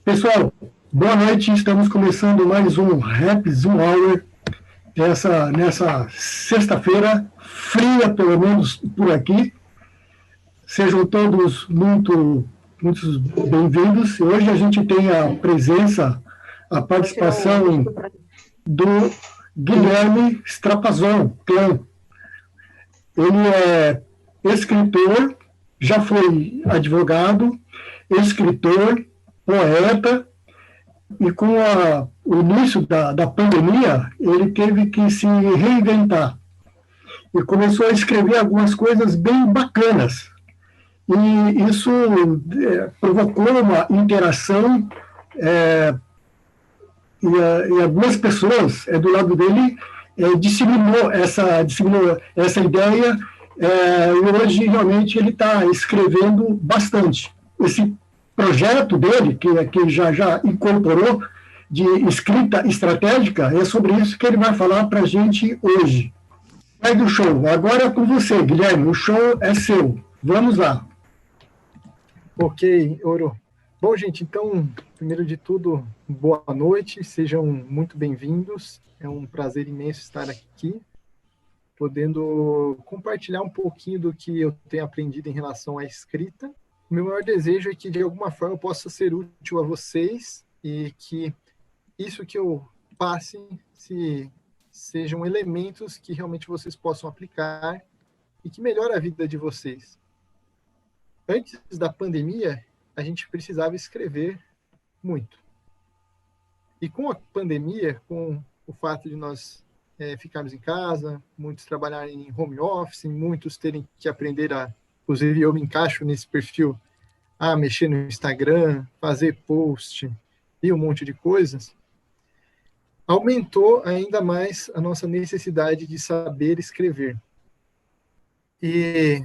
Pessoal, boa noite. Estamos começando mais um Rap Zoom Hour nessa sexta-feira, fria, pelo menos por aqui. Sejam todos muito bem-vindos. Hoje a gente tem a presença, a participação do Guilherme Strapazon Clã. Ele é escritor, já foi advogado, escritor, poeta, e com o início da pandemia, ele teve que se reinventar e começou a escrever algumas coisas bem bacanas. E isso provocou uma interação, e algumas pessoas do lado dele disseminou essa ideia, e hoje realmente ele está escrevendo bastante. Esse projeto dele, que já incorporou, de escrita estratégica, é sobre isso que ele vai falar para a gente hoje. Sai do show. Agora é com você, Guilherme. O show é seu. Vamos lá. Ok, Ouro. Bom, gente, então, primeiro de tudo, boa noite, sejam muito bem-vindos. É um prazer imenso estar aqui, podendo compartilhar um pouquinho do que eu tenho aprendido em relação à escrita. O meu maior desejo é que, de alguma forma, eu possa ser útil a vocês e que isso que eu passe sejam elementos que realmente vocês possam aplicar e que melhore a vida de vocês. Antes da pandemia, a gente precisava escrever muito. E com a pandemia, com o fato de nós ficarmos em casa, muitos trabalharem em home office, muitos terem que aprender inclusive eu me encaixo nesse perfil, a mexer no Instagram, fazer post e um monte de coisas, aumentou ainda mais a nossa necessidade de saber escrever. E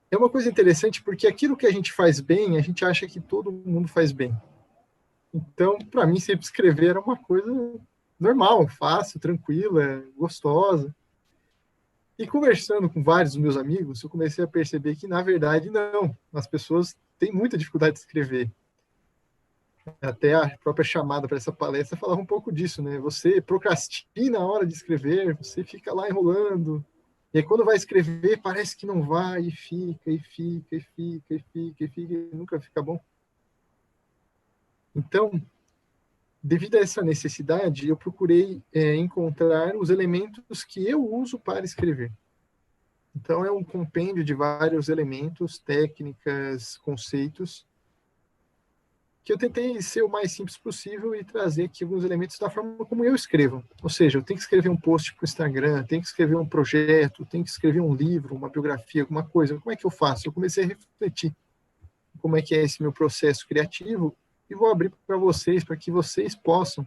é uma coisa interessante porque aquilo que a gente faz bem, a gente acha que todo mundo faz bem. Então, para mim, sempre escrever era uma coisa normal, fácil, tranquila, gostosa. E conversando com vários dos meus amigos, eu comecei a perceber que, na verdade, não. As pessoas têm muita dificuldade de escrever. Até a própria chamada para essa palestra falava um pouco disso, né? Você procrastina a hora de escrever, você fica lá enrolando. E aí, quando vai escrever, parece que não vai, e fica, e nunca fica bom. Então, devido a essa necessidade, eu procurei encontrar os elementos que eu uso para escrever. Então, é um compêndio de vários elementos, técnicas, conceitos, que eu tentei ser o mais simples possível e trazer aqui alguns elementos da forma como eu escrevo. Ou seja, eu tenho que escrever um post para o Instagram, tenho que escrever um projeto, tenho que escrever um livro, uma biografia, alguma coisa. Como é que eu faço? Eu comecei a refletir como é que é esse meu processo criativo e vou abrir para vocês, para que vocês possam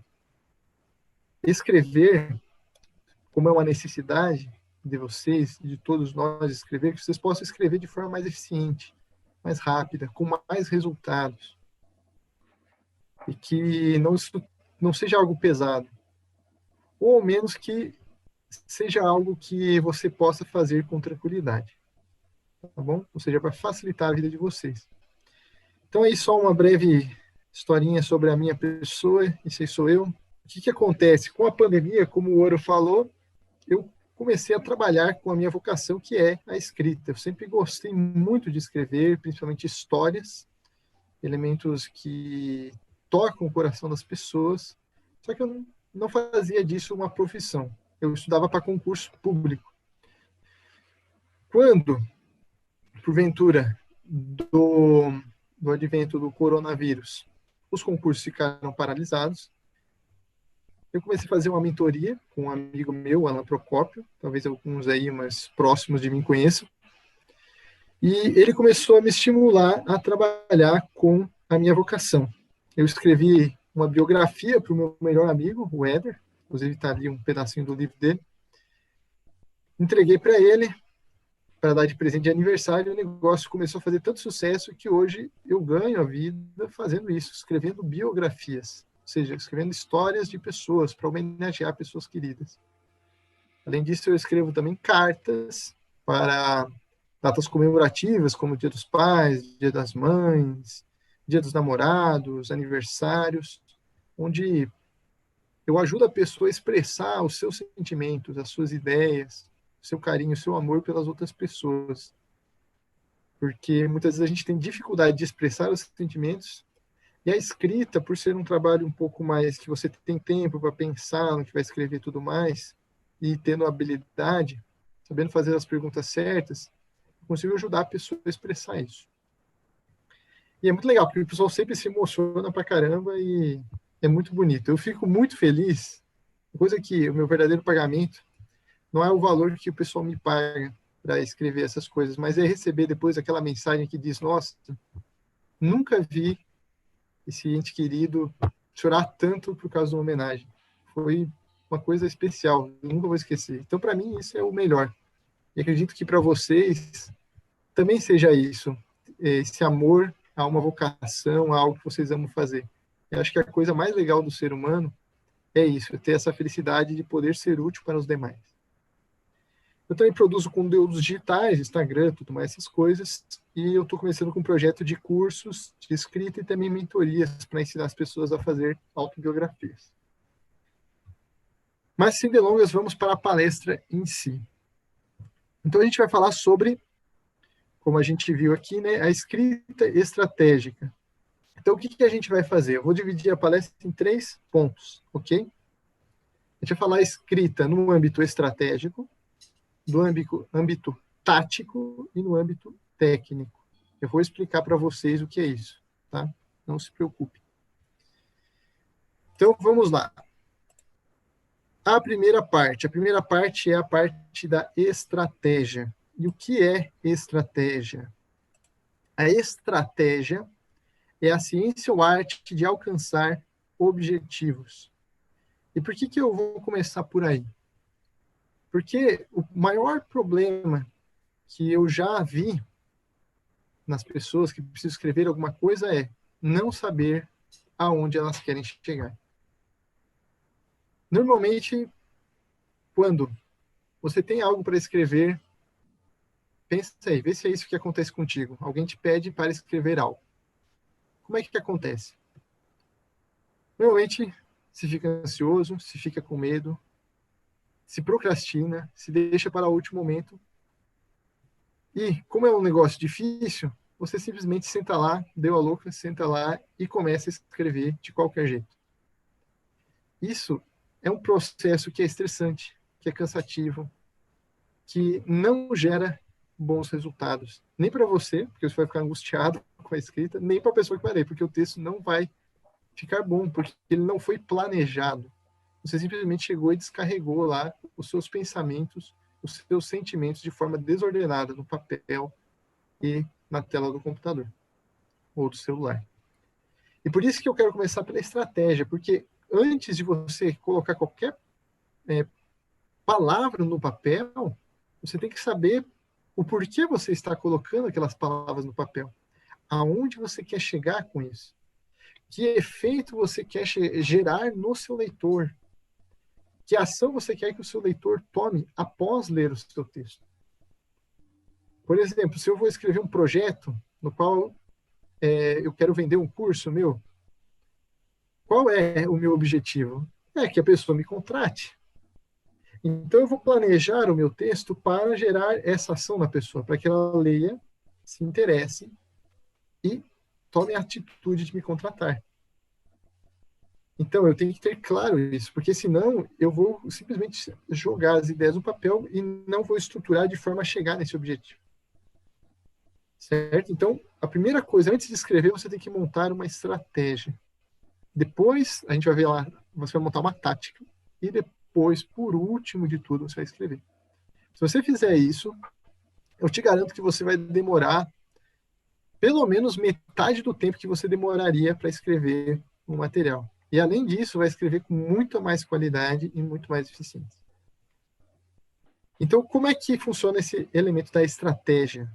escrever, como é uma necessidade de vocês, de todos nós escrever, que vocês possam escrever de forma mais eficiente, mais rápida, com mais resultados. E que não seja algo pesado, ou ao menos que seja algo que você possa fazer com tranquilidade, tá bom? Ou seja, para facilitar a vida de vocês. Então, aí só uma breve historinha sobre a minha pessoa, esse sou eu. O que acontece? Com a pandemia, como o Ouro falou, eu comecei a trabalhar com a minha vocação, que é a escrita. Eu sempre gostei muito de escrever, principalmente histórias, elementos que tocam o coração das pessoas, só que eu não fazia disso uma profissão. Eu estudava para concurso público. Quando, porventura, do advento do coronavírus, os concursos ficaram paralisados, eu comecei a fazer uma mentoria com um amigo meu, Alan Procópio, talvez alguns aí mais próximos de mim conheçam, e ele começou a me estimular a trabalhar com a minha vocação. Eu escrevi uma biografia para o meu melhor amigo, o Éder, inclusive está ali um pedacinho do livro dele. Entreguei para ele, para dar de presente de aniversário, e o negócio começou a fazer tanto sucesso que hoje eu ganho a vida fazendo isso, escrevendo biografias, ou seja, escrevendo histórias de pessoas para homenagear pessoas queridas. Além disso, eu escrevo também cartas para datas comemorativas, como o Dia dos Pais, Dia das Mães, Dia dos Namorados, aniversários, onde eu ajudo a pessoa a expressar os seus sentimentos, as suas ideias, o seu carinho, o seu amor pelas outras pessoas. Porque muitas vezes a gente tem dificuldade de expressar os sentimentos, e a escrita, por ser um trabalho um pouco mais que você tem tempo para pensar no que vai escrever e tudo mais, e tendo habilidade, sabendo fazer as perguntas certas, consigo ajudar a pessoa a expressar isso. E é muito legal, porque o pessoal sempre se emociona pra caramba e é muito bonito. Eu fico muito feliz, coisa que o meu verdadeiro pagamento não é o valor que o pessoal me paga para escrever essas coisas, mas é receber depois aquela mensagem que diz: nossa, nunca vi esse ente querido chorar tanto por causa de uma homenagem. Foi uma coisa especial, eu nunca vou esquecer. Então, para mim, isso é o melhor. E acredito que para vocês também seja isso, esse amor a uma vocação, a algo que vocês amam fazer. Eu acho que a coisa mais legal do ser humano é isso, é ter essa felicidade de poder ser útil para os demais. Eu também produzo conteúdos digitais, Instagram, tudo mais, essas coisas, e eu estou começando com um projeto de cursos de escrita e também mentorias para ensinar as pessoas a fazer autobiografias. Mas, sem delongas, vamos para a palestra em si. Então, a gente vai falar sobre, como a gente viu aqui, né, a escrita estratégica. Então, o que a gente vai fazer? Eu vou dividir a palestra em 3 pontos, ok? A gente vai falar a escrita no âmbito estratégico, do âmbito tático e no âmbito técnico. Eu vou explicar para vocês o que é isso, tá? Não se preocupe. Então, vamos lá. A primeira parte é a parte da estratégia. E o que é estratégia? A estratégia é a ciência ou arte de alcançar objetivos. E por que eu vou começar por aí? Porque o maior problema que eu já vi nas pessoas que precisam escrever alguma coisa é não saber aonde elas querem chegar. Normalmente, quando você tem algo para escrever, pensa aí, vê se é isso que acontece contigo. Alguém te pede para escrever algo. Como é que acontece? Normalmente, se fica ansioso, se fica com medo, se procrastina, se deixa para o último momento. E, como é um negócio difícil, você simplesmente senta lá, deu a louca, senta lá e começa a escrever de qualquer jeito. Isso é um processo que é estressante, que é cansativo, que não gera bons resultados. Nem para você, porque você vai ficar angustiado com a escrita, nem para a pessoa que vai ler, porque o texto não vai ficar bom, porque ele não foi planejado. Você simplesmente chegou e descarregou lá os seus pensamentos, os seus sentimentos de forma desordenada no papel e na tela do computador ou do celular. E por isso que eu quero começar pela estratégia, porque antes de você colocar qualquer palavra no papel, você tem que saber o porquê você está colocando aquelas palavras no papel. Aonde você quer chegar com isso? Que efeito você quer gerar no seu leitor? Que ação você quer que o seu leitor tome após ler o seu texto? Por exemplo, se eu vou escrever um projeto no qual eu quero vender um curso meu, qual é o meu objetivo? É que a pessoa me contrate. Então, eu vou planejar o meu texto para gerar essa ação na pessoa, para que ela leia, se interesse e tome a atitude de me contratar. Então, eu tenho que ter claro isso, porque senão eu vou simplesmente jogar as ideias no papel e não vou estruturar de forma a chegar nesse objetivo. Certo? Então, a primeira coisa, antes de escrever, você tem que montar uma estratégia. Depois, a gente vai ver lá, você vai montar uma tática. E depois, por último de tudo, você vai escrever. Se você fizer isso, eu te garanto que você vai demorar pelo menos metade do tempo que você demoraria para escrever um material. E, além disso, vai escrever com muito mais qualidade e muito mais eficiência. Então, como é que funciona esse elemento da estratégia?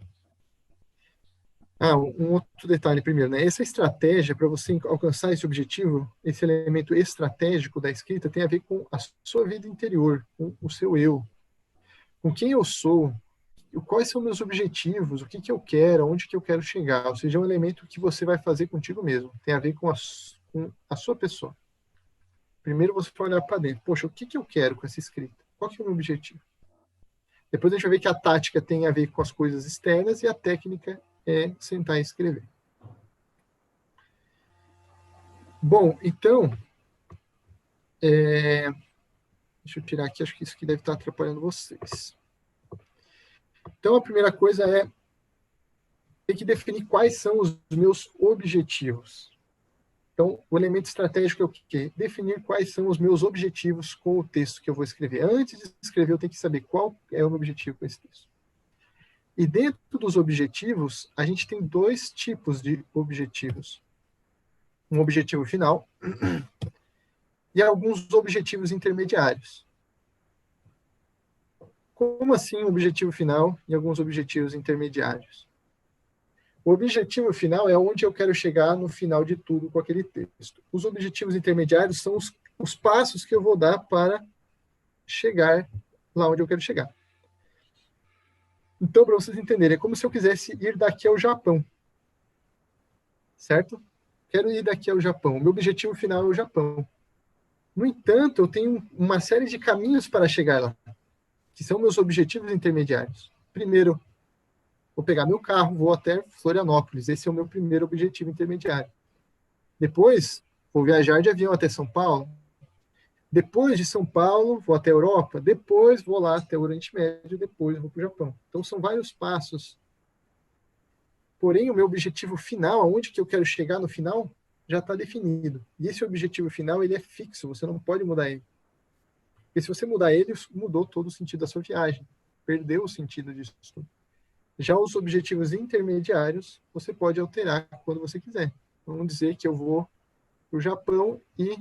Um outro detalhe primeiro, né? Essa estratégia, para você alcançar esse objetivo, esse elemento estratégico da escrita tem a ver com a sua vida interior, com o seu eu, com quem eu sou, quais são meus objetivos, o que, que eu quero, onde que eu quero chegar. Ou seja, é um elemento que você vai fazer contigo mesmo. Tem a ver com a sua pessoa. Primeiro você vai olhar para dentro. Poxa, o que, que eu quero com essa escrita? Qual que é o meu objetivo? Depois a gente vai ver que a tática tem a ver com as coisas externas e a técnica é sentar e escrever. Bom, então, deixa eu tirar aqui, acho que isso aqui deve estar atrapalhando vocês. Então, a primeira coisa é ter que definir quais são os meus objetivos. Então, o elemento estratégico é o quê? Definir quais são os meus objetivos com o texto que eu vou escrever. Antes de escrever, eu tenho que saber qual é o meu objetivo com esse texto. E dentro dos objetivos, a gente tem dois tipos de objetivos. Um objetivo final e alguns objetivos intermediários. Como assim um objetivo final e alguns objetivos intermediários? O objetivo final é onde eu quero chegar no final de tudo com aquele texto. Os objetivos intermediários são os passos que eu vou dar para chegar lá onde eu quero chegar. Então, para vocês entenderem, é como se eu quisesse ir daqui ao Japão. Certo? Quero ir daqui ao Japão. O meu objetivo final é o Japão. No entanto, eu tenho uma série de caminhos para chegar lá, que são meus objetivos intermediários. Primeiro, vou pegar meu carro, vou até Florianópolis. Esse é o meu primeiro objetivo intermediário. Depois, vou viajar de avião até São Paulo. Depois de São Paulo, vou até a Europa. Depois, vou lá até o Oriente Médio. Depois, vou para o Japão. Então, são vários passos. Porém, o meu objetivo final, aonde que eu quero chegar no final, já está definido. E esse objetivo final, ele é fixo. Você não pode mudar ele. Porque se você mudar ele, mudou todo o sentido da sua viagem. Perdeu o sentido disso tudo. Já os objetivos intermediários, você pode alterar quando você quiser. Vamos dizer que eu vou para o Japão e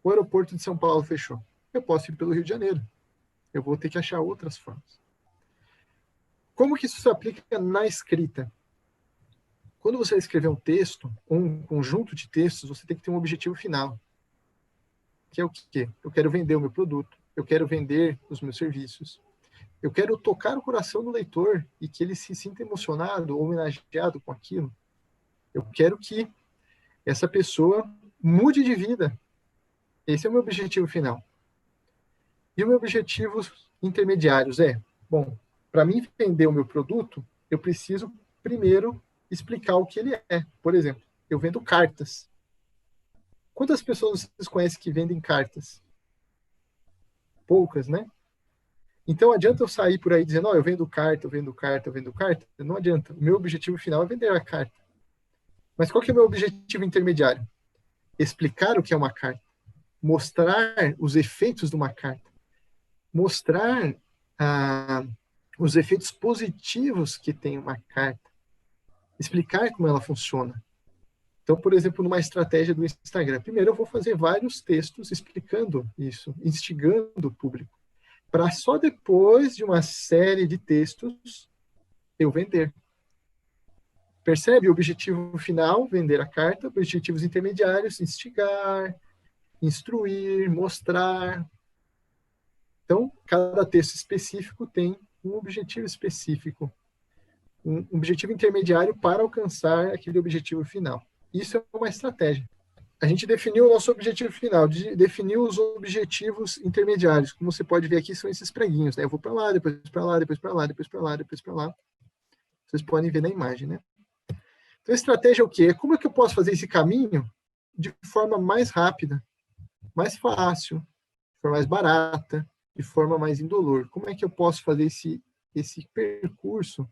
o aeroporto de São Paulo fechou. Eu posso ir pelo Rio de Janeiro. Eu vou ter que achar outras formas. Como que isso se aplica na escrita? Quando você escrever um texto, ou um conjunto de textos, você tem que ter um objetivo final. Que é o quê? Eu quero vender o meu produto. Eu quero vender os meus serviços. Eu quero tocar o coração do leitor e que ele se sinta emocionado ou homenageado com aquilo. Eu quero que essa pessoa mude de vida. Esse é o meu objetivo final. E o meu objetivo intermediários bom, para mim vender o meu produto, eu preciso primeiro explicar o que ele é. Por exemplo, eu vendo cartas. Quantas pessoas vocês conhecem que vendem cartas? Poucas, né? Então, adianta eu sair por aí dizendo, eu vendo carta, eu vendo carta, eu vendo carta? Não adianta. O meu objetivo final é vender a carta. Mas qual que é o meu objetivo intermediário? Explicar o que é uma carta. Mostrar os efeitos de uma carta. Mostrar os efeitos positivos que tem uma carta. Explicar como ela funciona. Então, por exemplo, numa estratégia do Instagram, primeiro eu vou fazer vários textos explicando isso, instigando o público, para só depois de uma série de textos eu vender. Percebe? O objetivo final, vender a carta, objetivos intermediários, instigar, instruir, mostrar. Então, cada texto específico tem um objetivo específico, um objetivo intermediário para alcançar aquele objetivo final. Isso é uma estratégia. A gente definiu o nosso objetivo final, definiu os objetivos intermediários. Como você pode ver aqui, são esses preguinhos, né? Eu vou para lá, depois para lá, depois para lá, depois para lá, depois para lá. Vocês podem ver na imagem, né? Então, a estratégia é o quê? Como é que eu posso fazer esse caminho de forma mais rápida, mais fácil, de forma mais barata, de forma mais indolor? Como é que eu posso fazer esse percurso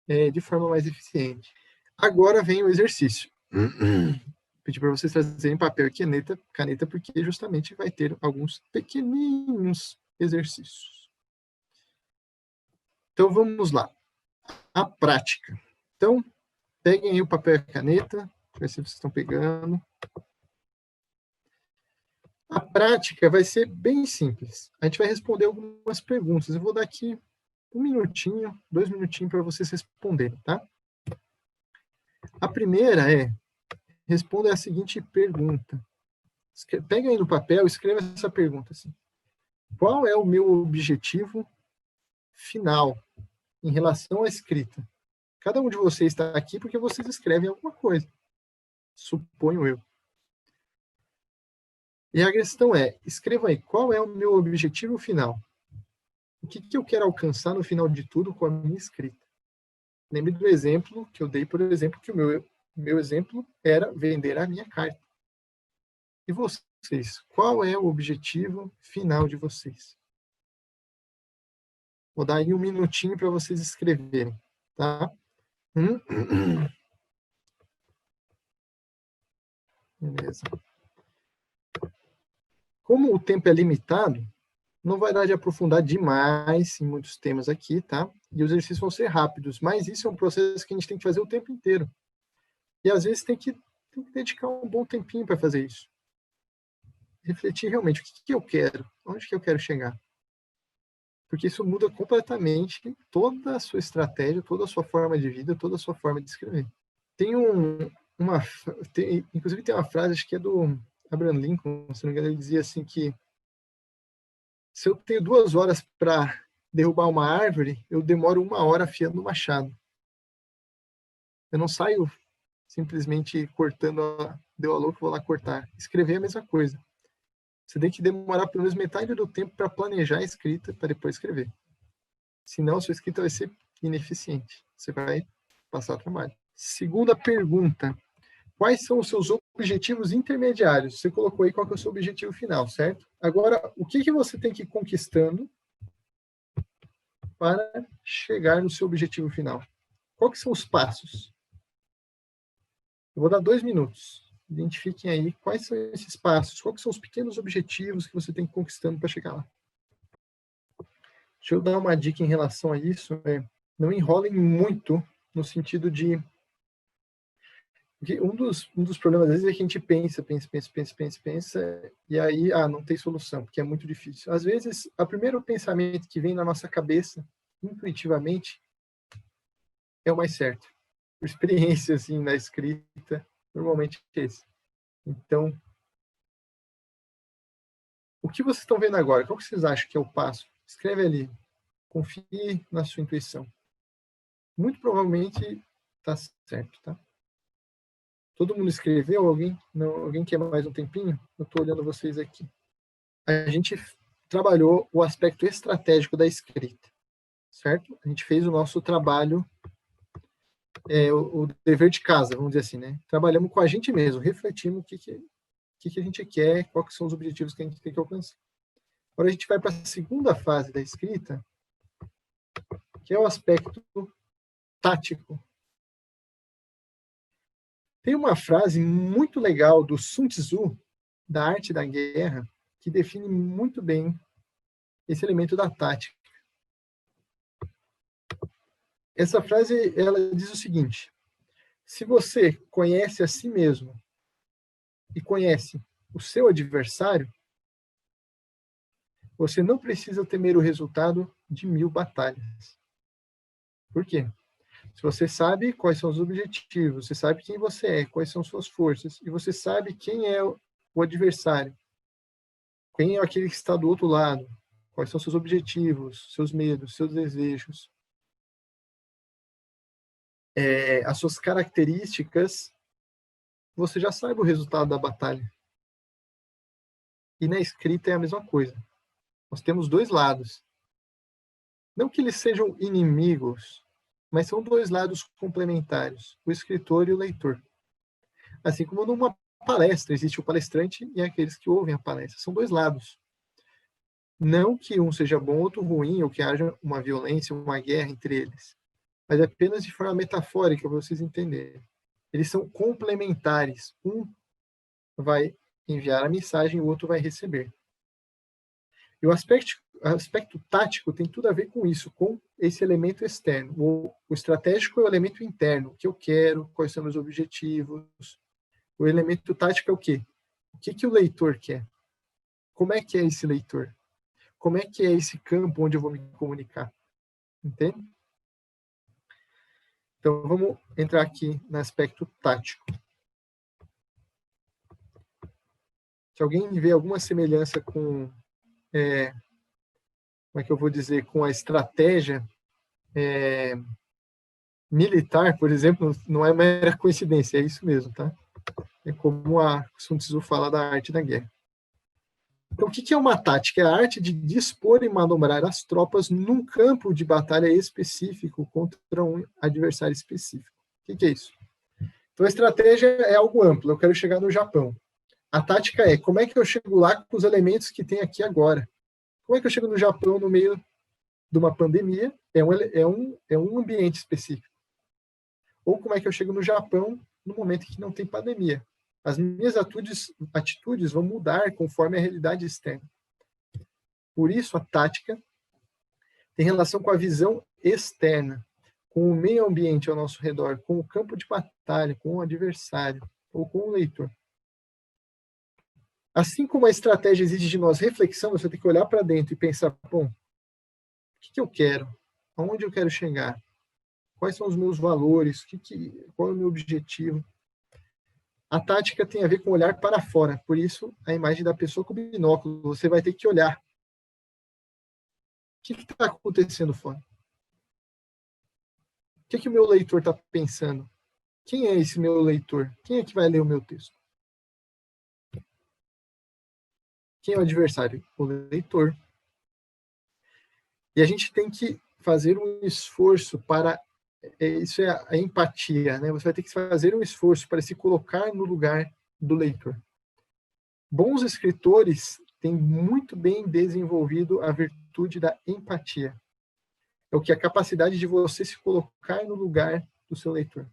de forma mais eficiente? Agora vem o exercício. Pedir para vocês trazerem papel e caneta, porque justamente vai ter alguns pequenininhos exercícios. Então, vamos lá. A prática. Então, peguem aí o papel e a caneta, ver se vocês estão pegando. A prática vai ser bem simples. A gente vai responder algumas perguntas. Eu vou dar aqui 1 minutinho, 2 minutinhos para vocês responderem, tá? A primeira responda a seguinte pergunta. Pega aí no papel e escreva essa pergunta assim. Qual é o meu objetivo final? em relação à escrita. Cada um de vocês está aqui porque vocês escrevem alguma coisa, suponho eu. E a questão é, escreva aí, qual é o meu objetivo final? O que eu quero alcançar no final de tudo com a minha escrita? Lembre do exemplo que eu dei, por exemplo, que o meu exemplo era vender a minha carta. E vocês, qual é o objetivo final de vocês? Vou dar aí um minutinho para vocês escreverem, tá? Beleza. Como o tempo é limitado, não vai dar de aprofundar demais em muitos temas aqui, tá? E os exercícios vão ser rápidos, mas isso é um processo que a gente tem que fazer o tempo inteiro. E às vezes tem que dedicar um bom tempinho para fazer isso. Refletir realmente o que eu quero, onde que eu quero chegar. Porque isso muda completamente toda a sua estratégia, toda a sua forma de vida, toda a sua forma de escrever. Inclusive tem uma frase, acho que é do Abraham Lincoln, se não me engano, ele dizia assim que se eu tenho 2 horas para derrubar uma árvore, eu demoro 1 hora afiando o machado. Eu não saio simplesmente cortando, deu a louco, vou lá cortar. Escrever é a mesma coisa. Você tem que demorar pelo menos metade do tempo para planejar a escrita, para depois escrever. Senão, sua escrita vai ser ineficiente. Você vai passar trabalho. Segunda pergunta. Quais são os seus objetivos intermediários? Você colocou aí qual que é o seu objetivo final, certo? Agora, o que você tem que ir conquistando para chegar no seu objetivo final? Quais são os passos? Eu vou dar 2 minutos. Identifiquem aí quais são esses passos, quais são os pequenos objetivos que você tem que ir conquistando para chegar lá. Deixa eu dar uma dica em relação a isso. Não enrolem muito no sentido de... Um dos problemas, às vezes, é que a gente pensa, e aí, não tem solução, porque é muito difícil. Às vezes, o primeiro pensamento que vem na nossa cabeça, intuitivamente, é o mais certo. Por experiência, assim, na escrita, normalmente é esse. Então, o que vocês estão vendo agora? Qual que vocês acham que é o passo? Escreve ali. Confie na sua intuição. Muito provavelmente está certo, tá? Todo mundo escreveu? Alguém quer mais um tempinho? Eu estou olhando vocês aqui. A gente trabalhou o aspecto estratégico da escrita, certo? A gente fez o nosso trabalho, o dever de casa, vamos dizer assim, né? Trabalhamos com a gente mesmo, refletimos o que a gente quer, quais são os objetivos que a gente tem que alcançar. Agora a gente vai para a segunda fase da escrita, que é o aspecto tático. Tem uma frase muito legal do Sun Tzu, da Arte da Guerra, que define muito bem esse elemento da tática. Essa frase, ela diz o seguinte: se você conhece a si mesmo e conhece o seu adversário, você não precisa temer o resultado de 1000 batalhas. Por quê? Se você sabe quais são os objetivos, você sabe quem você é, quais são suas forças, e você sabe quem é o adversário, quem é aquele que está do outro lado, quais são seus objetivos, seus medos, seus desejos, as suas características, você já sabe o resultado da batalha. E na escrita é a mesma coisa. Nós temos 2 lados. Não que eles sejam inimigos, mas são 2 lados complementares, o escritor e o leitor. Assim como numa palestra, existe o palestrante e aqueles que ouvem a palestra. São 2 lados. Não que um seja bom, outro ruim, ou que haja uma violência, uma guerra entre eles. Mas apenas de forma metafórica, para vocês entenderem. Eles são complementares. Um vai enviar a mensagem, o outro vai receber. E o aspecto tático tem tudo a ver com isso, com esse elemento externo. O estratégico é o elemento interno, o que eu quero, quais são meus objetivos. O elemento tático é o quê? O que o leitor quer? Como é que é esse leitor? Como é que é esse campo onde eu vou me comunicar? Entende? Então, vamos entrar aqui no aspecto tático. Se alguém vê alguma semelhança com, como é que eu vou dizer, com a estratégia, militar, por exemplo, não é mera coincidência, é isso mesmo, tá? É como a Sun Tzu fala da arte da guerra. Então, o que é uma tática? É a arte de dispor e manobrar as tropas num campo de batalha específico contra um adversário específico. O que é isso? Então, a estratégia é algo amplo. Eu quero chegar no Japão. A tática é como é que eu chego lá com os elementos que tem aqui agora? Como é que eu chego no Japão no meio de uma pandemia? É um ambiente específico. Ou como é que eu chego no Japão no momento em que não tem pandemia? As minhas atitudes vão mudar conforme a realidade externa. Por isso, a tática tem relação com a visão externa, com o meio ambiente ao nosso redor, com o campo de batalha, com o adversário ou com o leitor. Assim como a estratégia exige de nós reflexão, você tem que olhar para dentro e pensar, bom, o que eu quero? Aonde eu quero chegar? Quais são os meus valores? Qual é o meu objetivo? A tática tem a ver com olhar para fora, por isso a imagem da pessoa com binóculo, você vai ter que olhar. O que está acontecendo fora? O que o meu leitor está pensando? Quem é esse meu leitor? Quem é que vai ler o meu texto? Quem é o adversário? O leitor. E a gente tem que fazer um esforço para... Isso é a empatia, né? Você vai ter que fazer um esforço para se colocar no lugar do leitor. Bons escritores têm muito bem desenvolvido a virtude da empatia. É o que é a capacidade de você se colocar no lugar do seu leitor,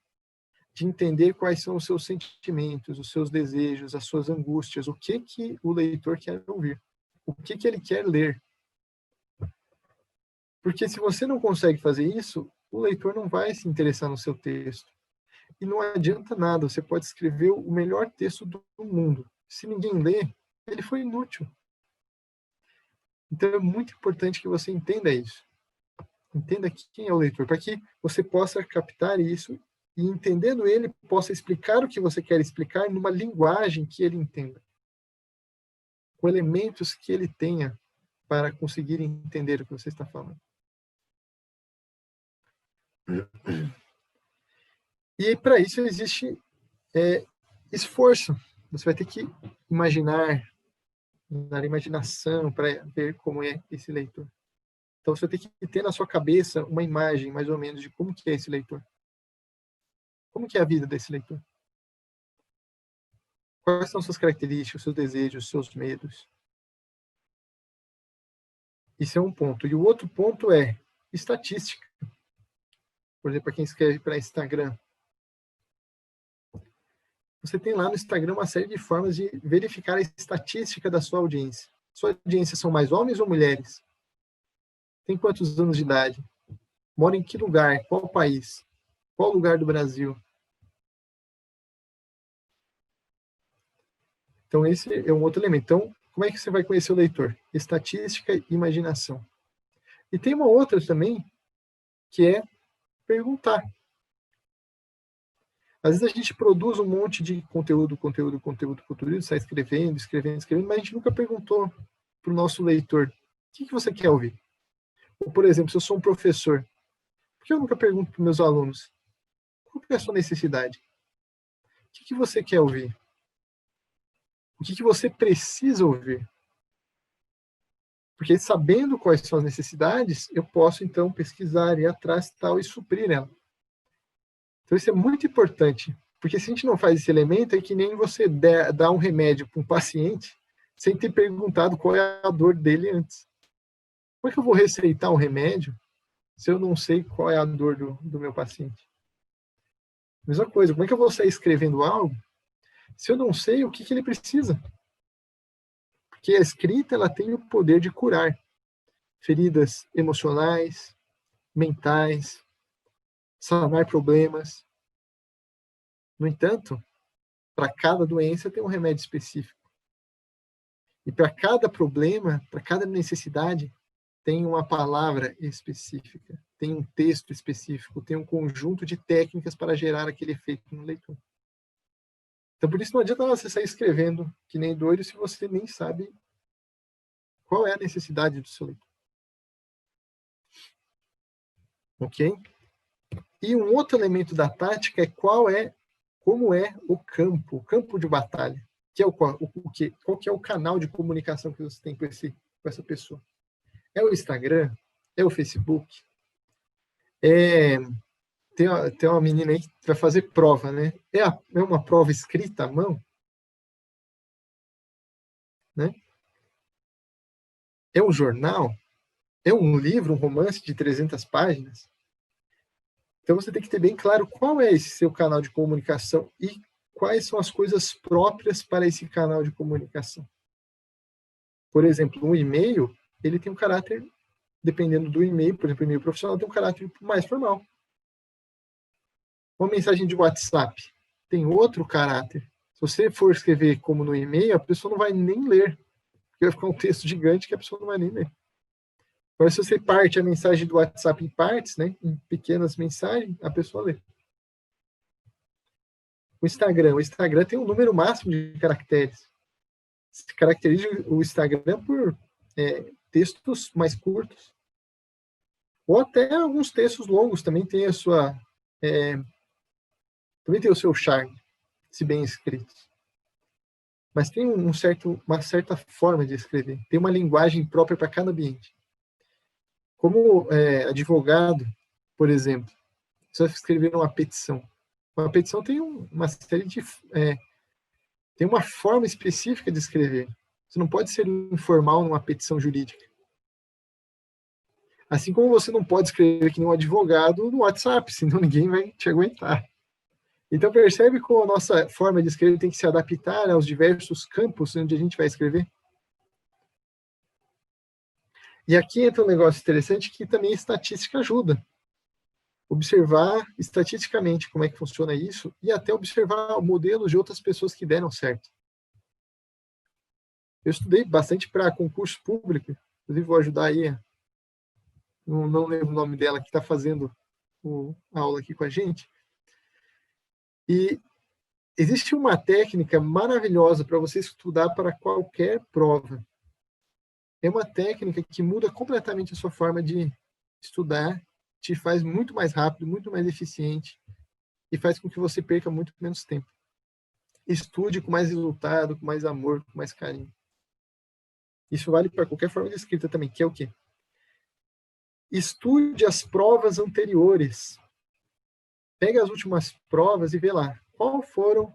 de entender quais são os seus sentimentos, os seus desejos, as suas angústias, o que o leitor quer ouvir, o que ele quer ler. Porque se você não consegue fazer isso, o leitor não vai se interessar no seu texto. E não adianta nada, você pode escrever o melhor texto do mundo. Se ninguém lê, ele foi inútil. Então é muito importante que você entenda isso. Entenda quem é o leitor, para que você possa captar isso e, entendendo ele, possa explicar o que você quer explicar numa linguagem que ele entenda, com elementos que ele tenha para conseguir entender o que você está falando. E para isso existe esforço. Você vai ter que imaginar, dar imaginação para ver como é esse leitor. Então você tem que ter na sua cabeça uma imagem, mais ou menos, de como que é esse leitor. Como que é a vida desse leitor? Quais são suas características, seus desejos, seus medos? Isso é um ponto. E o outro ponto é estatística. Por exemplo, para quem escreve para Instagram. Você tem lá no Instagram uma série de formas de verificar a estatística da sua audiência. Sua audiência são mais homens ou mulheres? Tem quantos anos de idade? Mora em que lugar? Qual país? Qual lugar do Brasil? Então, esse é um outro elemento. Então, como é que você vai conhecer o leitor? Estatística e imaginação. E tem uma outra também, que é perguntar. Às vezes a gente produz um monte de conteúdo, está escrevendo, mas a gente nunca perguntou para o nosso leitor, o que você quer ouvir? Ou, por exemplo, se eu sou um professor, por que eu nunca pergunto para os meus alunos, qual é a sua necessidade? O que você quer ouvir? O que você precisa ouvir? Porque sabendo quais são as necessidades, eu posso, então, pesquisar, ir atrás tal e suprir ela. Então, isso é muito importante, porque se a gente não faz esse elemento, é que nem você dá um remédio para um paciente sem ter perguntado qual é a dor dele antes. Como é que eu vou receitar um remédio se eu não sei qual é a dor do meu paciente? Mesma coisa, como é que eu vou sair escrevendo algo se eu não sei o que ele precisa? Porque a escrita ela tem o poder de curar feridas emocionais, mentais, sanar problemas. No entanto, para cada doença tem um remédio específico. E para cada problema, para cada necessidade, tem uma palavra específica, tem um texto específico, tem um conjunto de técnicas para gerar aquele efeito no leitor. Então, por isso não adianta você sair escrevendo que nem doido se você nem sabe qual é a necessidade do seu leitor. Ok? E um outro elemento da tática é como é o campo de batalha. Que é qual que é o canal de comunicação que você tem com essa pessoa? É o Instagram? É o Facebook? Tem uma menina aí que vai fazer prova, né? É uma prova escrita à mão? Né? É um jornal? É um livro, um romance de 300 páginas? Então você tem que ter bem claro qual é esse seu canal de comunicação e quais são as coisas próprias para esse canal de comunicação. Por exemplo, um e-mail, ele tem um caráter, dependendo do e-mail, por exemplo, o e-mail profissional tem um caráter mais formal. Uma mensagem de WhatsApp tem outro caráter. Se você for escrever como no e-mail, a pessoa não vai nem ler, porque vai ficar um texto gigante que a pessoa não vai nem ler. Agora, se você parte a mensagem do WhatsApp em partes, né, em pequenas mensagens, a pessoa lê. O Instagram tem um número máximo de caracteres. Se caracteriza o Instagram por textos mais curtos. Ou até alguns textos longos também tem também tem o seu charme, se bem escritos. Mas tem uma certa forma de escrever. Tem uma linguagem própria para cada ambiente. Como advogado, por exemplo, você vai escrever uma petição. Uma petição tem uma série de... tem uma forma específica de escrever. Você não pode ser informal numa petição jurídica. Assim como você não pode escrever que nem um advogado no WhatsApp, senão ninguém vai te aguentar. Então percebe como a nossa forma de escrever tem que se adaptar aos diversos campos onde a gente vai escrever? E aqui entra um negócio interessante que também a estatística ajuda. Observar estatisticamente como é que funciona isso e até observar modelos de outras pessoas que deram certo. Eu estudei bastante para concurso público, inclusive vou ajudar aí, não lembro o nome dela, que está fazendo a aula aqui com a gente. E existe uma técnica maravilhosa para você estudar para qualquer prova. É uma técnica que muda completamente a sua forma de estudar, te faz muito mais rápido, muito mais eficiente e faz com que você perca muito menos tempo. Estude com mais resultado, com mais amor, com mais carinho. Isso vale para qualquer forma de escrita também, que é o quê? Estude as provas anteriores. Pega as últimas provas e vê lá qual foram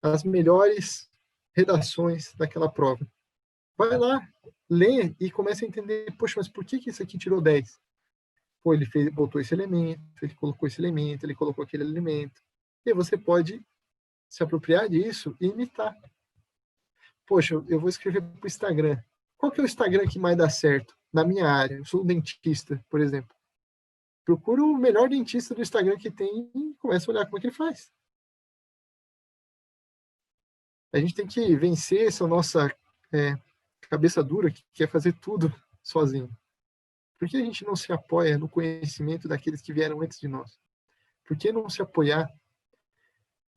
as melhores redações daquela prova. Vai lá, lê e começa a entender, poxa, mas por que isso aqui tirou 10? Pô, ele botou esse elemento, ele colocou esse elemento, ele colocou aquele elemento. E aí você pode se apropriar disso e imitar. Poxa, eu vou escrever para o Instagram. Qual que é o Instagram que mais dá certo na minha área? Eu sou dentista, por exemplo. Procuro o melhor dentista do Instagram que tem e começa a olhar como é que ele faz. A gente tem que vencer essa nossa cabeça dura que quer fazer tudo sozinho. Por que a gente não se apoia no conhecimento daqueles que vieram antes de nós? Por que não se apoiar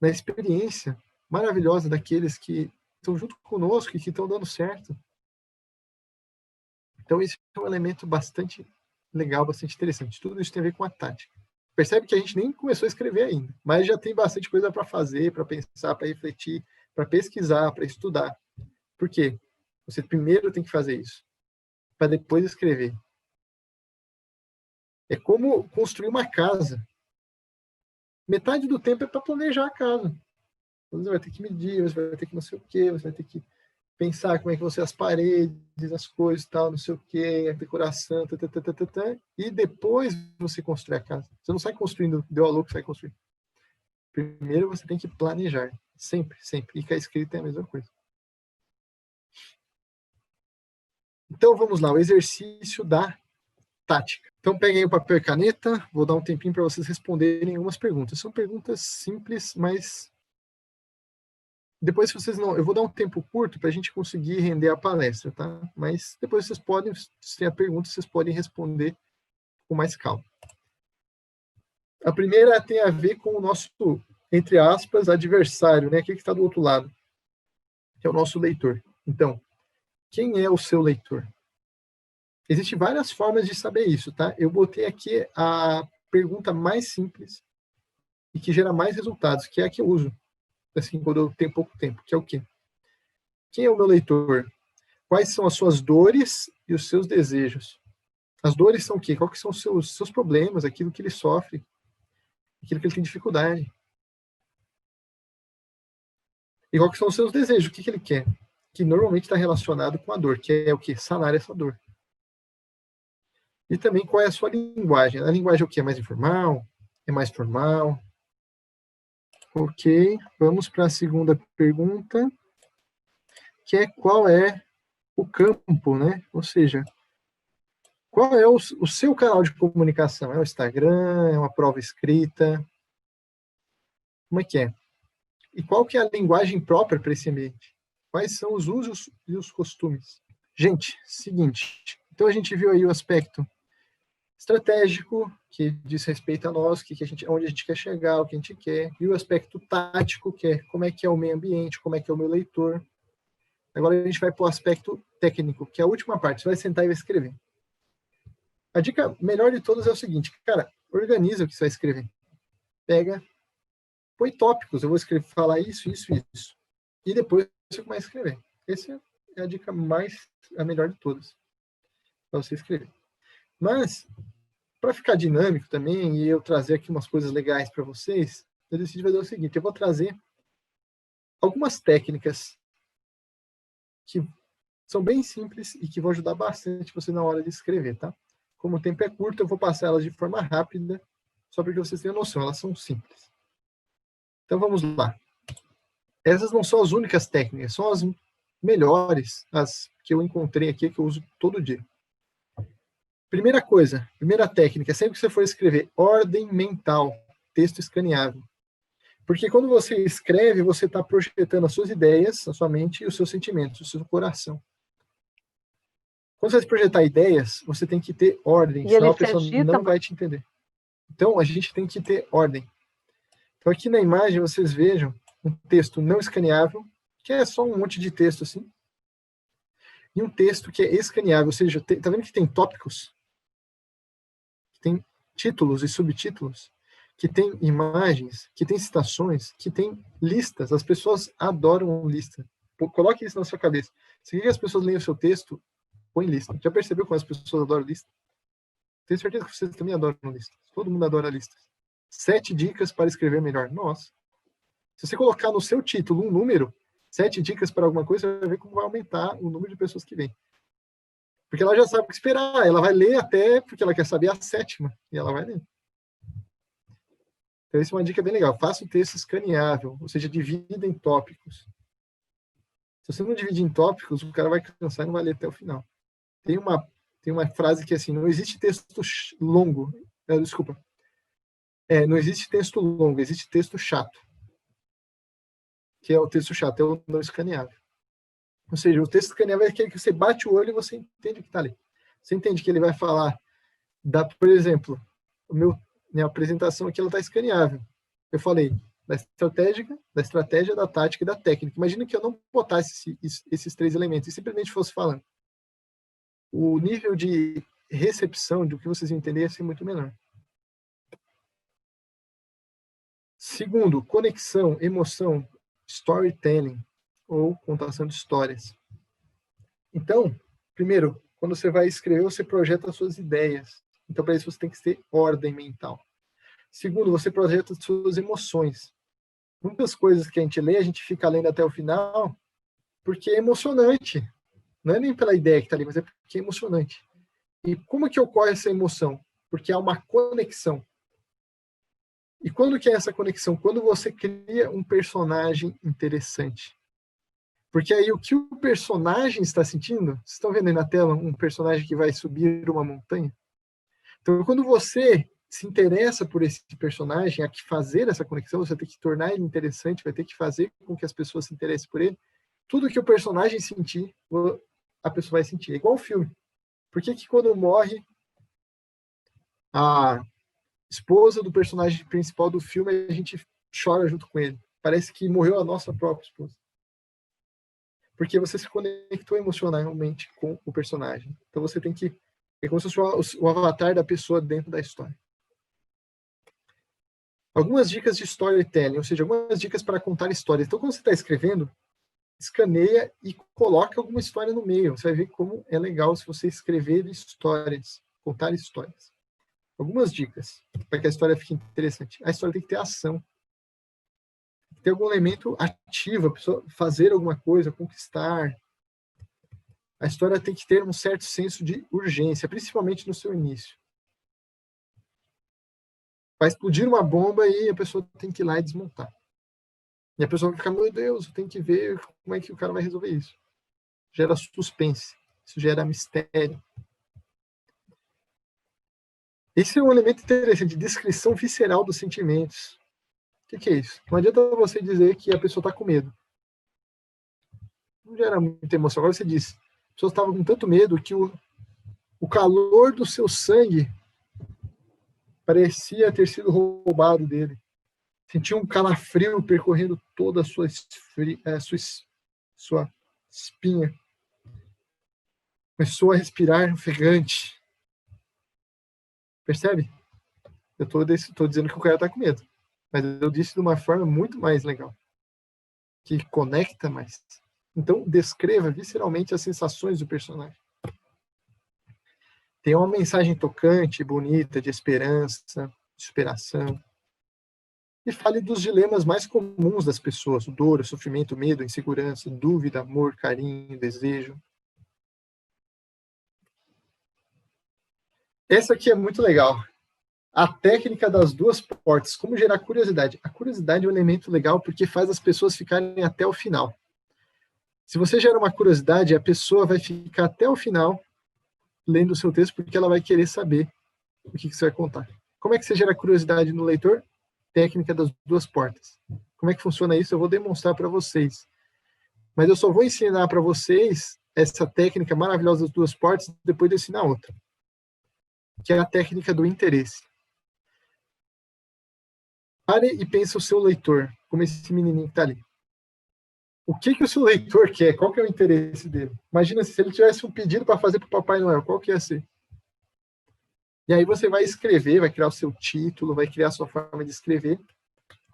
na experiência maravilhosa daqueles que estão junto conosco e que estão dando certo? Então, esse é um elemento bastante legal, bastante interessante. Tudo isso tem a ver com a tática. Percebe que a gente nem começou a escrever ainda, mas já tem bastante coisa para fazer, para pensar, para refletir, para pesquisar, para estudar. Por quê? Você primeiro tem que fazer isso, para depois escrever. É como construir uma casa. Metade do tempo é para planejar a casa. Você vai ter que medir, você vai ter que não sei o quê, você vai ter que pensar como é que vão ser as paredes, as coisas, tal, não sei o quê, a decoração, e depois você constrói a casa. Você não sai construindo, deu a louco, sai construindo. Primeiro você tem que planejar. Sempre, sempre. E com a escrita é a mesma coisa. Então vamos lá, o exercício da tática. Então peguem o papel e caneta, vou dar um tempinho para vocês responderem algumas perguntas. São perguntas simples, mas depois, se vocês não... Eu vou dar um tempo curto para a gente conseguir render a palestra, tá? Mas depois vocês podem, se tem a pergunta, vocês podem responder com mais calma. A primeira tem a ver com o nosso, entre aspas, adversário, né? Aquele que está do outro lado, que é o nosso leitor. Então, quem é o seu leitor? Existem várias formas de saber isso, tá? Eu botei aqui a pergunta mais simples e que gera mais resultados, que é a que eu uso, assim, quando eu tenho pouco tempo, que é o quê? Quem é o meu leitor? Quais são as suas dores e os seus desejos? As dores são o quê? Quais que são os seus problemas, aquilo que ele sofre, aquilo que ele tem dificuldade? E quais que são os seus desejos? O que ele quer? Que normalmente está relacionado com a dor, que é o quê? Sanar essa dor. E também qual é a sua linguagem? A linguagem é o quê? É mais informal? É mais formal? Ok, vamos para a segunda pergunta, que é qual é o campo, né? Ou seja, qual é o seu canal de comunicação? É o Instagram? É uma prova escrita? Como é que é? E qual que é a linguagem própria para esse ambiente? Quais são os usos e os costumes? Gente, seguinte, então a gente viu aí o aspecto estratégico, que diz respeito a nós, onde a gente quer chegar, o que a gente quer, e o aspecto tático, que é como é que é o meio ambiente, como é que é o meu leitor. Agora a gente vai para o aspecto técnico, que é a última parte, você vai sentar e vai escrever. A dica melhor de todas é o seguinte, cara, organiza o que você vai escrever. Pega, põe tópicos, eu vou falar isso, isso, isso. E depois você começa a escrever. Essa é a dica a melhor de todas, para você escrever. Mas, para ficar dinâmico também, e eu trazer aqui umas coisas legais para vocês, eu decidi fazer o seguinte, eu vou trazer algumas técnicas que são bem simples e que vão ajudar bastante você na hora de escrever, tá? Como o tempo é curto, eu vou passar elas de forma rápida, só para que vocês tenham noção, elas são simples. Então vamos lá. Essas não são as únicas técnicas, são as melhores, as que eu encontrei aqui, que eu uso todo dia. Primeira coisa, primeira técnica, sempre que você for escrever, ordem mental, texto escaneável. Porque quando você escreve, você está projetando as suas ideias, a sua mente e os seus sentimentos, o seu coração. Quando você projetar ideias, você tem que ter ordem, senão a pessoa não vai te entender. Então, a gente tem que ter ordem. Então, aqui na imagem, vocês vejam um texto não escaneável, que é só um monte de texto assim, e um texto que é escaneável, ou seja, tá vendo que tem tópicos? Que tem títulos e subtítulos, que tem imagens, que tem citações, que tem listas. As pessoas adoram lista. Coloque isso na sua cabeça. Se as pessoas leem o seu texto, põe lista. Já percebeu como as pessoas adoram lista? Tenho certeza que vocês também adoram listas. Todo mundo adora listas. 7 dicas para escrever melhor. Nossa. Se você colocar no seu título um número, 7 dicas para alguma coisa, você vai ver como vai aumentar o número de pessoas que vêm. Porque ela já sabe o que esperar. Ela vai ler até porque ela quer saber a 7ª. E ela vai ler. Então, essa é uma dica bem legal. Faça o texto escaneável, ou seja, divida em tópicos. Se você não dividir em tópicos, o cara vai cansar e não vai ler até o final. Tem uma frase que é assim, não existe texto longo. Desculpa. Não existe texto longo, existe texto chato. Que é o texto chato, é o não escaneável. Ou seja, o texto escaneável é aquele que você bate o olho e você entende o que está ali. Você entende que ele vai falar, por exemplo, minha apresentação aqui está escaneável. Eu falei da estratégia, da tática e da técnica. Imagina que eu não botasse esses 3 elementos e simplesmente fosse falando. O nível de recepção do que vocês entenderem ia ser muito menor. Segundo, conexão, emoção, storytelling, ou contação de histórias. Então, primeiro, quando você vai escrever, você projeta as suas ideias. Então, para isso, você tem que ter ordem mental. Segundo, você projeta as suas emoções. Muitas coisas que a gente lê, a gente fica lendo até o final, porque é emocionante. Não é nem pela ideia que está ali, mas é porque é emocionante. E como que ocorre essa emoção? Porque há uma conexão. E quando que é essa conexão? Quando você cria um personagem interessante. Porque aí o que o personagem está sentindo, vocês estão vendo aí na tela um personagem que vai subir uma montanha? Então, quando você se interessa por esse personagem, a que fazer essa conexão, você tem que tornar ele interessante, vai ter que fazer com que as pessoas se interessem por ele. Tudo que o personagem sentir, a pessoa vai sentir. É igual um filme. Por que quando morre a esposa do personagem principal do filme, a gente chora junto com ele? Parece que morreu a nossa própria esposa. Porque você se conectou emocionalmente com o personagem. Então você tem que É como se fosse o avatar da pessoa dentro da história. Algumas dicas de storytelling, ou seja, algumas dicas para contar histórias. Então, quando você está escrevendo, escaneia e coloca alguma história no meio. Você vai ver como é legal se você escrever histórias, contar histórias. Algumas dicas para que a história fique interessante. A história tem que ter ação. Tem que ter algum elemento ativo, a pessoa fazer alguma coisa, conquistar. A história tem que ter um certo senso de urgência, principalmente no seu início. Vai explodir uma bomba e a pessoa tem que ir lá e desmontar. E a pessoa vai ficar, meu Deus, tem que ver como é que o cara vai resolver isso. Gera suspense, isso gera mistério. Esse é um elemento interessante, descrição visceral dos sentimentos. O que é isso? Não adianta você dizer que a pessoa está com medo. Não gera muita emoção. Agora você diz, a pessoa estava com tanto medo que o calor do seu sangue parecia ter sido roubado dele. Sentiu um calafrio percorrendo toda a sua espinha. Começou a respirar ofegante. Percebe? Eu estou dizendo que o cara está com medo. Mas eu disse de uma forma muito mais legal. Que conecta mais. Então, descreva visceralmente as sensações do personagem. Tem uma mensagem tocante, bonita, de esperança, de superação. E fale dos dilemas mais comuns das pessoas: dor, sofrimento, medo, insegurança, dúvida, amor, carinho, desejo. Essa aqui é muito legal. A técnica das duas portas. Como gerar curiosidade? A curiosidade é um elemento legal porque faz as pessoas ficarem até o final. Se você gera uma curiosidade, a pessoa vai ficar até o final lendo o seu texto porque ela vai querer saber o que você vai contar. Como é que você gera curiosidade no leitor? Técnica das duas portas. Como é que funciona isso? Eu vou demonstrar para vocês. Mas eu só vou ensinar para vocês essa técnica maravilhosa das duas portas depois de ensinar outra, que é a técnica do interesse. Pare e pense o seu leitor, como esse menininho que está ali. O que o seu leitor quer? Qual que é o interesse dele? Imagina se ele tivesse um pedido para fazer para o Papai Noel, qual que ia ser? E aí você vai escrever, vai criar o seu título, vai criar a sua forma de escrever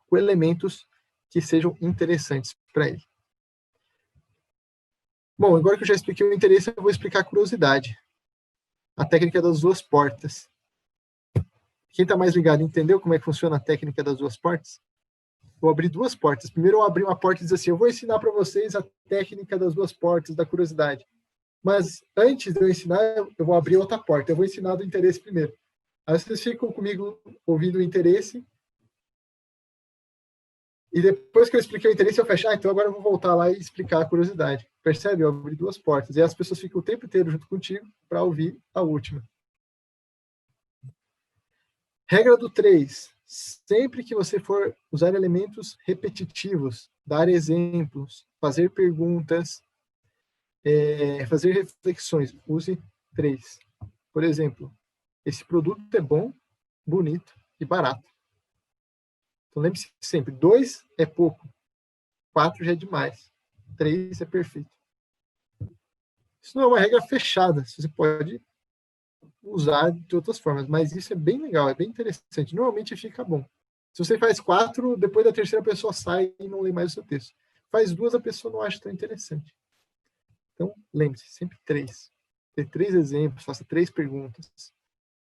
com elementos que sejam interessantes para ele. Bom, agora que eu já expliquei o interesse, eu vou explicar a curiosidade. A técnica das duas portas. Quem está mais ligado entendeu como é que funciona a técnica das duas portas? Eu abri duas portas. Primeiro eu abri uma porta e disse assim, eu vou ensinar para vocês a técnica das duas portas, da curiosidade. Mas antes de eu ensinar, eu vou abrir outra porta. Eu vou ensinar do interesse primeiro. Aí vocês ficam comigo ouvindo o interesse. E depois que eu expliquei o interesse, eu fecho. Então agora eu vou voltar lá e explicar a curiosidade. Percebe? Eu abri duas portas. E as pessoas ficam o tempo inteiro junto contigo para ouvir a última. Regra do 3. Sempre que você for usar elementos repetitivos, dar exemplos, fazer perguntas, fazer reflexões, use 3. Por exemplo, esse produto é bom, bonito e barato. Então lembre-se sempre, 2 é pouco, 4 já é demais, 3 é perfeito. Isso não é uma regra fechada, você pode usar de outras formas, mas isso é bem legal, é bem interessante. Normalmente fica bom. Se você faz 4, depois da terceira pessoa sai e não lê mais o seu texto. Faz 2, a pessoa não acha tão interessante. Então, lembre-se, sempre 3. Dê 3 exemplos, faça 3 perguntas.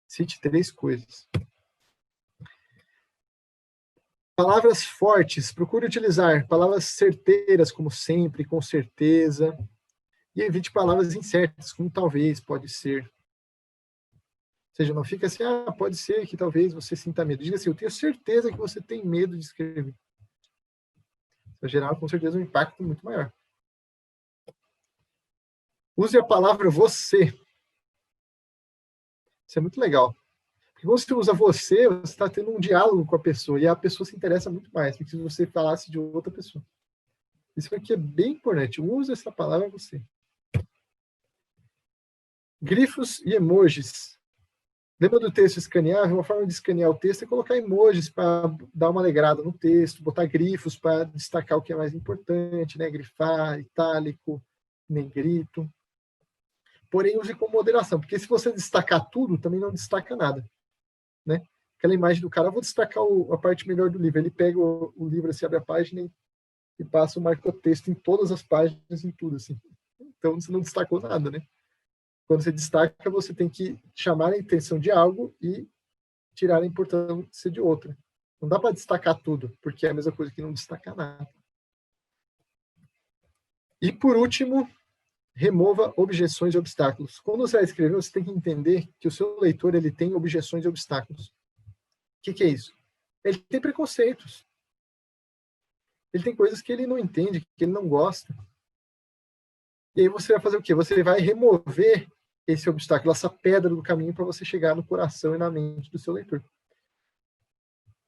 Cite 3 coisas. Palavras fortes. Procure utilizar palavras certeiras, como sempre, com certeza. E evite palavras incertas, como talvez, pode ser. Ou seja, não fica assim, pode ser que talvez você sinta medo. Diga assim, eu tenho certeza que você tem medo de escrever. Vai gerar, com certeza, um impacto muito maior. Use a palavra você. Isso é muito legal. Porque quando você usa você está tendo um diálogo com a pessoa, e a pessoa se interessa muito mais do que se você falasse de outra pessoa. Isso aqui é bem importante. Use essa palavra você. Grifos e emojis. Lembra do texto escaneável? Uma forma de escanear o texto é colocar emojis para dar uma alegrada no texto, botar grifos para destacar o que é mais importante, né? Grifar, itálico, negrito. porém use com moderação, porque se você destacar tudo, também não destaca nada, né? Aquela imagem do cara, eu vou destacar a parte melhor do livro, ele pega o livro, assim, abre a página e passa o marca-texto em todas as páginas, em tudo, assim. Então, você não destacou nada, né? Quando você destaca, você tem que chamar a atenção de algo e tirar a importância de outra. Não dá para destacar tudo, porque é a mesma coisa que não destacar nada. E, por último, remova objeções e obstáculos. Quando você vai escrever, você tem que entender que o seu leitor ele tem objeções e obstáculos. O que é isso? Ele tem preconceitos. Ele tem coisas que ele não entende, que ele não gosta. E aí você vai fazer o quê? Você vai remover esse obstáculo, essa pedra do caminho para você chegar no coração e na mente do seu leitor.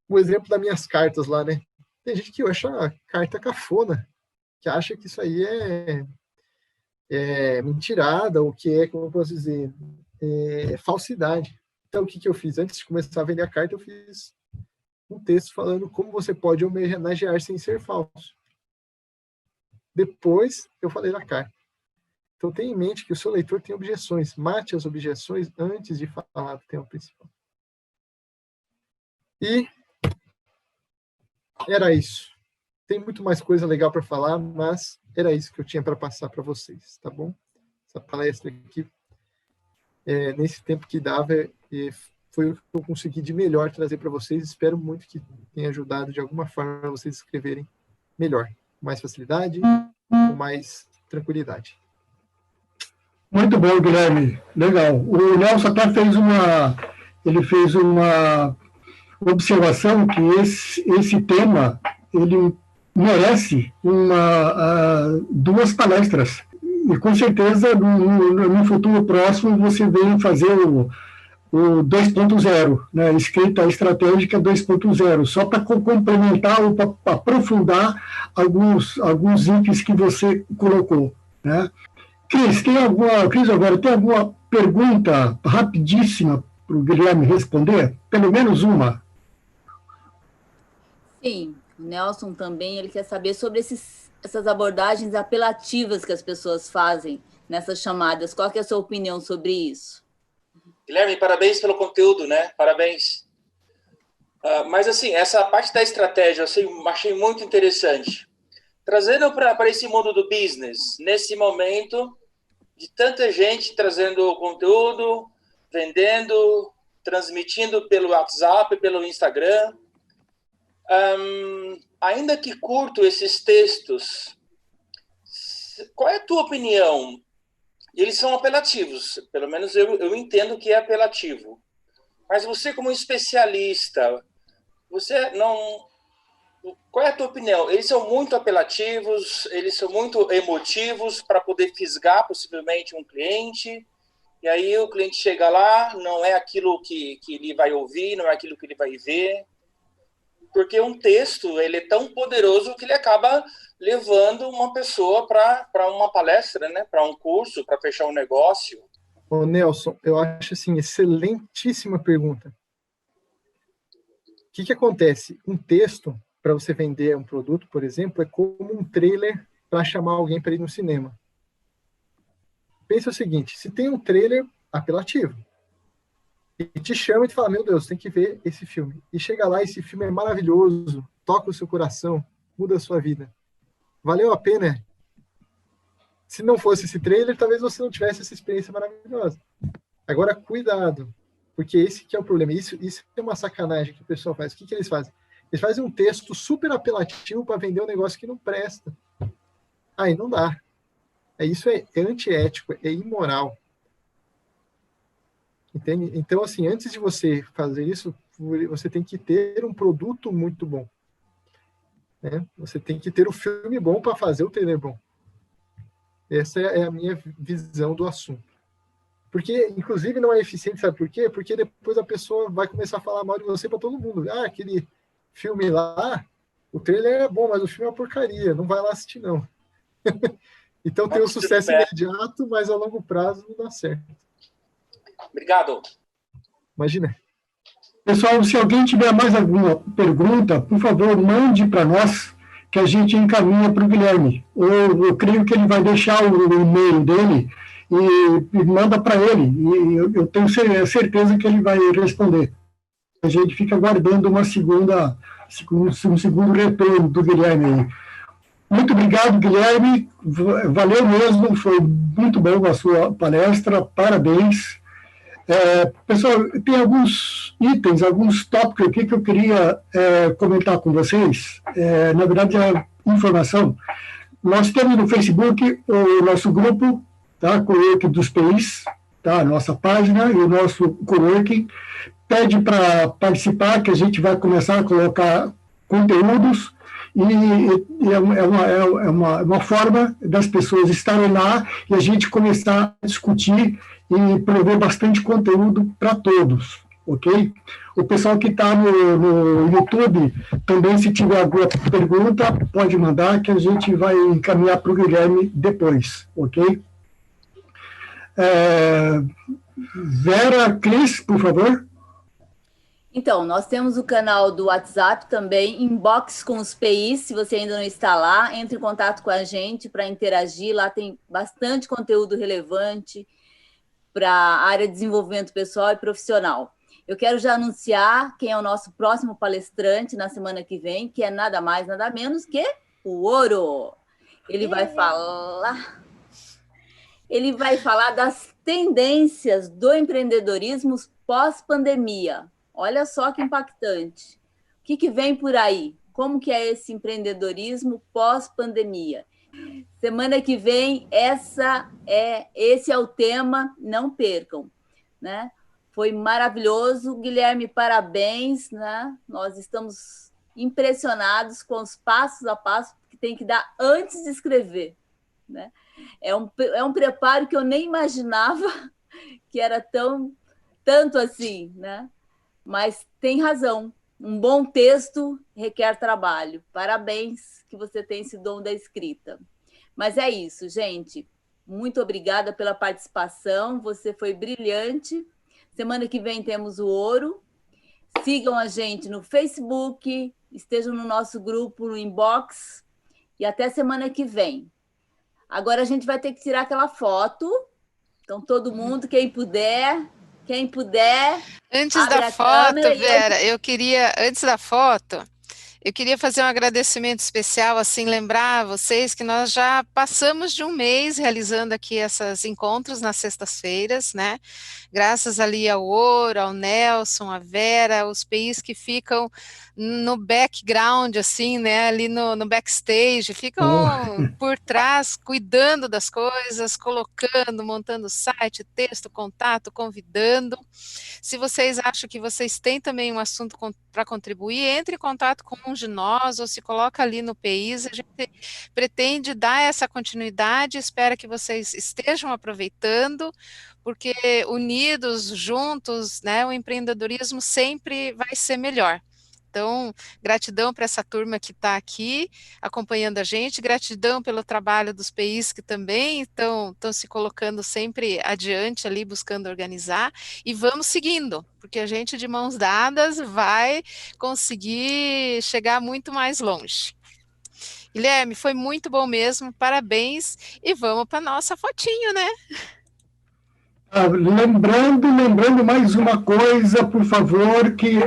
O exemplo das minhas cartas lá, né? Tem gente que acha a carta cafona, que acha que isso aí é mentirada, ou que é, como eu posso dizer, falsidade. Então, o que eu fiz? Antes de começar a vender a carta, eu fiz um texto falando como você pode homenagear sem ser falso. Depois, eu falei da carta. Então, tenha em mente que o seu leitor tem objeções. Mate as objeções antes de falar do tema principal. E era isso. Tem muito mais coisa legal para falar, mas era isso que eu tinha para passar para vocês, tá bom? Essa palestra aqui, nesse tempo que dava, foi o que eu consegui de melhor trazer para vocês. Espero muito que tenha ajudado de alguma forma vocês escreverem melhor, com mais facilidade, com mais tranquilidade. Muito bom, Guilherme. Legal. O Nelson até fez uma observação que esse tema ele merece duas palestras. E com certeza no futuro próximo você vem fazer o 2.0, né? Escrita estratégica 2.0, só para complementar ou para aprofundar alguns itens que você colocou, né? Cris, tem alguma pergunta rapidíssima para o Guilherme responder? Pelo menos uma. Sim, o Nelson também ele quer saber sobre essas abordagens apelativas que as pessoas fazem nessas chamadas. Qual que é a sua opinião sobre isso? Guilherme, parabéns pelo conteúdo, né? Parabéns. Mas, assim, essa parte da estratégia eu achei muito interessante. Trazendo para esse mundo do business, nesse momento de tanta gente trazendo conteúdo, vendendo, transmitindo pelo WhatsApp, pelo Instagram. Ainda que curto esses textos, qual é a tua opinião? Eles são apelativos, pelo menos eu entendo que é apelativo. Mas você, como especialista, qual é a tua opinião? Eles são muito apelativos, eles são muito emotivos para poder fisgar possivelmente um cliente, e aí o cliente chega lá, não é aquilo que ele vai ouvir, não é aquilo que ele vai ver, porque um texto ele é tão poderoso que ele acaba levando uma pessoa para uma palestra, né? Para um curso, para fechar um negócio. Ô, Nelson, eu acho assim, excelentíssima pergunta. O que acontece? Um texto, para você vender um produto, por exemplo, é como um trailer para chamar alguém para ir no cinema. Pensa o seguinte, se tem um trailer apelativo, e te chama e te fala, meu Deus, tem que ver esse filme. E chega lá, esse filme é maravilhoso, toca o seu coração, muda a sua vida. Valeu a pena? Se não fosse esse trailer, talvez você não tivesse essa experiência maravilhosa. Agora, cuidado, porque esse que é o problema. Isso é uma sacanagem que o pessoal faz. O que eles fazem? Eles fazem um texto super apelativo para vender um negócio que não presta. Aí não dá. Isso é antiético, é imoral. Entende? Então, assim, antes de você fazer isso, você tem que ter um produto muito bom. Né? Você tem que ter um filme bom para fazer o trailer bom. Essa é a minha visão do assunto. Porque, inclusive, não é eficiente, sabe por quê? Porque depois a pessoa vai começar a falar mal de você para todo mundo. Ah, aquele filme lá, o trailer é bom, mas o filme é uma porcaria, não vai lá assistir, não. Então tem um sucesso imediato, mas a longo prazo não dá certo. Obrigado. Imagina. Pessoal, se alguém tiver mais alguma pergunta, por favor, mande para nós, que a gente encaminha para o Guilherme. Eu creio que ele vai deixar o e-mail dele, e manda para ele, e eu tenho certeza que ele vai responder. A gente fica aguardando um segundo retorno do Guilherme. Muito obrigado, Guilherme, valeu mesmo, foi muito bom a sua palestra, parabéns. Pessoal, tem alguns itens, alguns tópicos aqui que eu queria comentar com vocês, na verdade é informação. Nós temos no Facebook o nosso grupo, tá, Coworking dos PIs, tá, a nossa página e o nosso Coworking. Pede para participar, que a gente vai começar a colocar conteúdos, e é uma forma das pessoas estarem lá e a gente começar a discutir e prover bastante conteúdo para todos, ok? O pessoal que está no YouTube, também, se tiver alguma pergunta, pode mandar, que a gente vai encaminhar para o Guilherme depois, ok? Vera, Cris, por favor. Então, nós temos o canal do WhatsApp também, Inbox com os PIs, se você ainda não está lá, entre em contato com a gente para interagir, lá tem bastante conteúdo relevante para a área de desenvolvimento pessoal e profissional. Eu quero já anunciar quem é o nosso próximo palestrante na semana que vem, que é nada mais, nada menos que o Ouro. Ele vai falar das tendências do empreendedorismo pós-pandemia. Olha só que impactante. O que vem por aí? Como que é esse empreendedorismo pós-pandemia? Semana que vem, esse é o tema, não percam, né? Foi maravilhoso. Guilherme, parabéns, né? Nós estamos impressionados com os passos a passo que tem que dar antes de escrever, né? É um preparo que eu nem imaginava que era tanto assim, né? Mas tem razão, um bom texto requer trabalho. Parabéns que você tem esse dom da escrita. Mas é isso, gente. Muito obrigada pela participação, você foi brilhante. Semana que vem temos o Ouro. Sigam a gente no Facebook, estejam no nosso grupo, no Inbox, e até semana que vem. Agora a gente vai ter que tirar aquela foto, então todo mundo, quem puder... Antes da foto, Vera, antes da foto, eu queria fazer um agradecimento especial, assim, lembrar vocês que nós já passamos de um mês realizando aqui esses encontros nas sextas-feiras, né? Graças ali ao Ouro, ao Nelson, à Vera, os PIs que ficam no background, assim, né? Ali no backstage, ficam por trás, cuidando das coisas, colocando, montando site, texto, contato, convidando. Se vocês acham que vocês têm também um assunto para contribuir, entre em contato com um de nós, ou se coloca ali no PIs, a gente pretende dar essa continuidade, espera que vocês estejam aproveitando, porque unidos, juntos, né, o empreendedorismo sempre vai ser melhor. Então, gratidão para essa turma que está aqui acompanhando a gente, gratidão pelo trabalho dos PIs que também estão se colocando sempre adiante ali, buscando organizar, e vamos seguindo, porque a gente de mãos dadas vai conseguir chegar muito mais longe. Guilherme, foi muito bom mesmo, parabéns, e vamos para a nossa fotinho, né? Lembrando mais uma coisa, por favor, que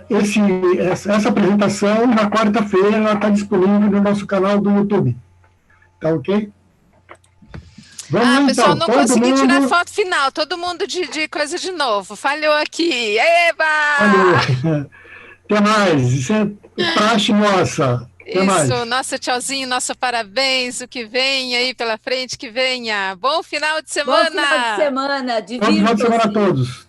essa apresentação, na quarta-feira, está disponível no nosso canal do YouTube. Tá ok? Vamos, pessoal, então, não consegui tirar foto final, todo mundo de coisa de novo, falhou aqui, eba! Falhou. Até mais, isso é praxe nossa. Até mais. Nosso tchauzinho, nosso parabéns, o que vem aí pela frente, que venha. Bom final de semana! Bom final de semana, Bom final de semana a todos.